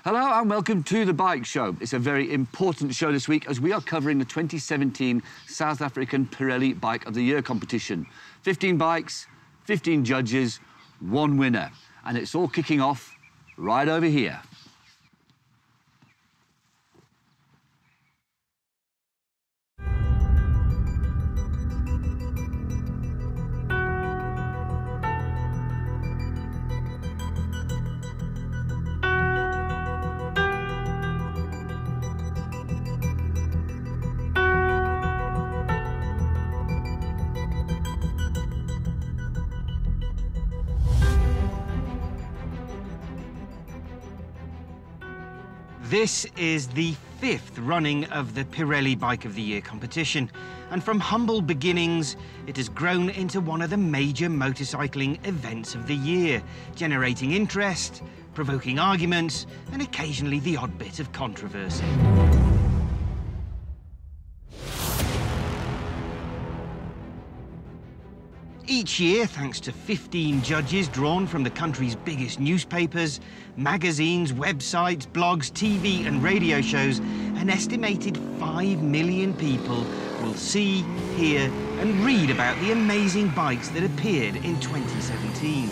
Hello and welcome to The Bike Show. It's a very important show this week as we are covering the 2017 South African Pirelli Bike of the Year competition. 15 bikes, 15 judges, 1 winner. And it's all kicking off right over here. This is the 5th running of the Pirelli Bike of the Year competition, and from humble beginnings, it has grown into one of the major motorcycling events of the year, generating interest, provoking arguments, and occasionally the odd bit of controversy. Each year, thanks to 15 judges drawn from the country's biggest newspapers, magazines, websites, blogs, TV and radio shows, an estimated 5 million people will see, hear and read about the amazing bikes that appeared in 2017.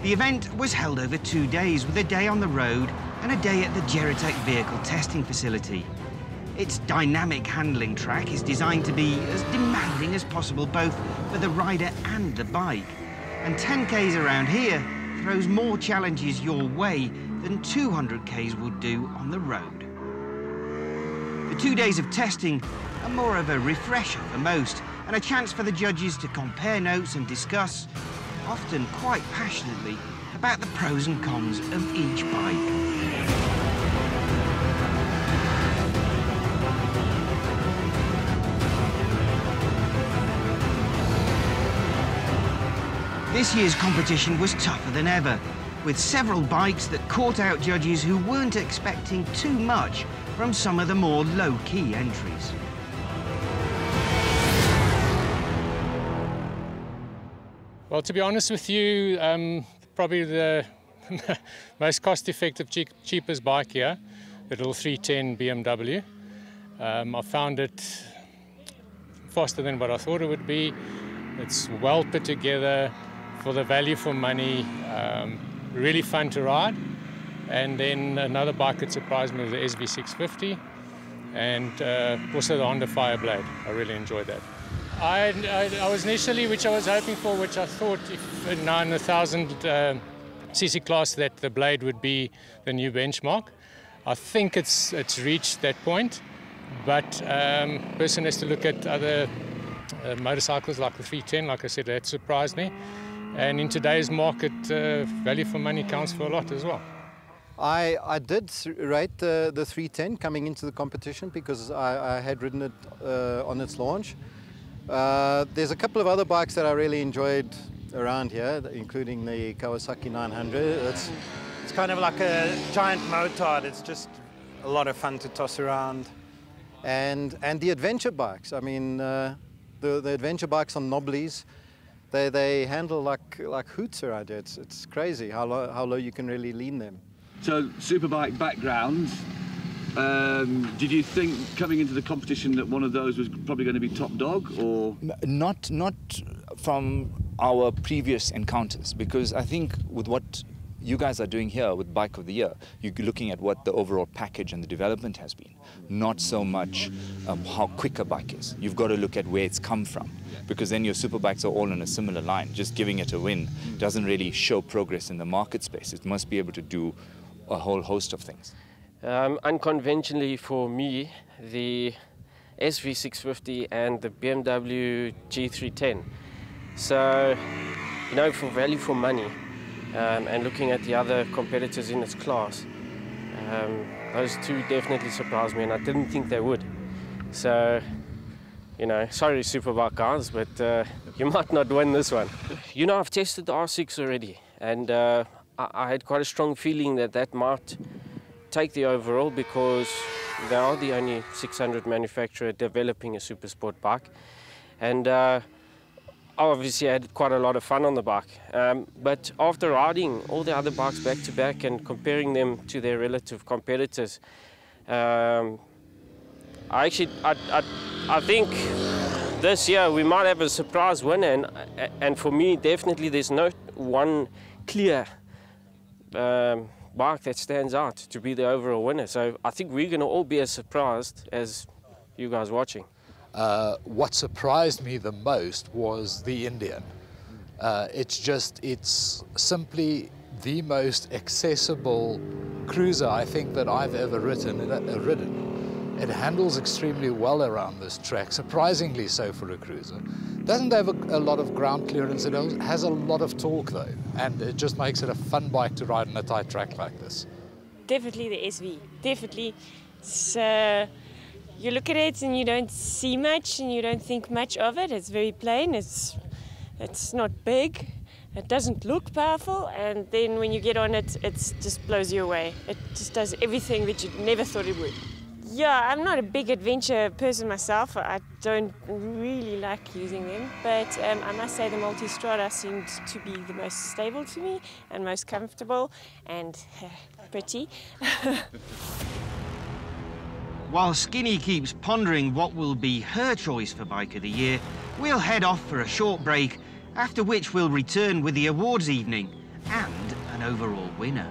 The event was held over 2 days, with a day on the road and a day at the Geritech vehicle testing facility. Its dynamic handling track is designed to be as demanding as possible, both for the rider and the bike. And 10Ks around here throws more challenges your way than 200Ks would do on the road. The 2 days of testing are more of a refresher for most, and a chance for the judges to compare notes and discuss, often quite passionately, about the pros and cons of each bike. This year's competition was tougher than ever, with several bikes that caught out judges who weren't expecting too much from some of the more low-key entries. Well, to be honest with you, probably the most cost-effective, cheapest bike here, the little 310 BMW. I found it faster than what I thought it would be. It's well put together for the value for money, really fun to ride. And then another bike that surprised me was the SV650 and also the Honda Fireblade. I really enjoyed that. I was initially, which I was hoping for, which I thought if now in the 1000 cc class that the Blade would be the new benchmark. I think it's reached that point, but person has to look at other motorcycles like the 310. Like I said, that surprised me. And in today's market, value for money counts for a lot as well. I did rate the 310 coming into the competition because I had ridden it on its launch. There's a couple of other bikes that I really enjoyed around here, including the Kawasaki 900. It's kind of like a giant motard. It's just a lot of fun to toss around. And the adventure bikes. I mean, the adventure bikes on knobblies, they handle like hoots around here. It's crazy how low you can really lean them. So, superbike background. Did you think coming into the competition that one of those was probably going to be top dog, or? Not from our previous encounters, because I think with what you guys are doing here with Bike of the Year, you're looking at what the overall package and the development has been, not so much how quick a bike is. You've got to look at where it's come from, because then your superbikes are all on a similar line. Just giving it a win doesn't really show progress in the market space. It must be able to do a whole host of things. Unconventionally for me, the SV650 and the BMW G310. So, you know, for value for money, and looking at the other competitors in its class, those two definitely surprised me, and I didn't think they would. So, you know, sorry Superbike guys, but you might not win this one. You know, I've tested the R6 already, and I had quite a strong feeling that that might take the overall because they are the only 600 manufacturer developing a super sport bike. And I obviously had quite a lot of fun on the bike. But after riding all the other bikes back to back and comparing them to their relative competitors, I think this year we might have a surprise winner, and for me definitely there's no one clear bike that stands out to be the overall winner. So I think we're going to all be as surprised as you guys watching. What surprised me the most was the Indian. It's simply the most accessible cruiser I think that I've ever ridden. It handles extremely well around this track, surprisingly so for a cruiser. Doesn't have a lot of ground clearance, it has a lot of torque though, and it just makes it a fun bike to ride on a tight track like this. Definitely the SV, definitely. So you look at it and you don't see much and you don't think much of it. It's very plain, it's not big, it doesn't look powerful, and then when you get on it, it just blows you away. It just does everything that you never thought it would. Yeah, I'm not a big adventure person myself. I don't really like using them, but I must say the Multistrada seemed to be the most stable to me and most comfortable and pretty. While Skinny keeps pondering what will be her choice for Bike of the Year, we'll head off for a short break, after which we'll return with the awards evening and an overall winner.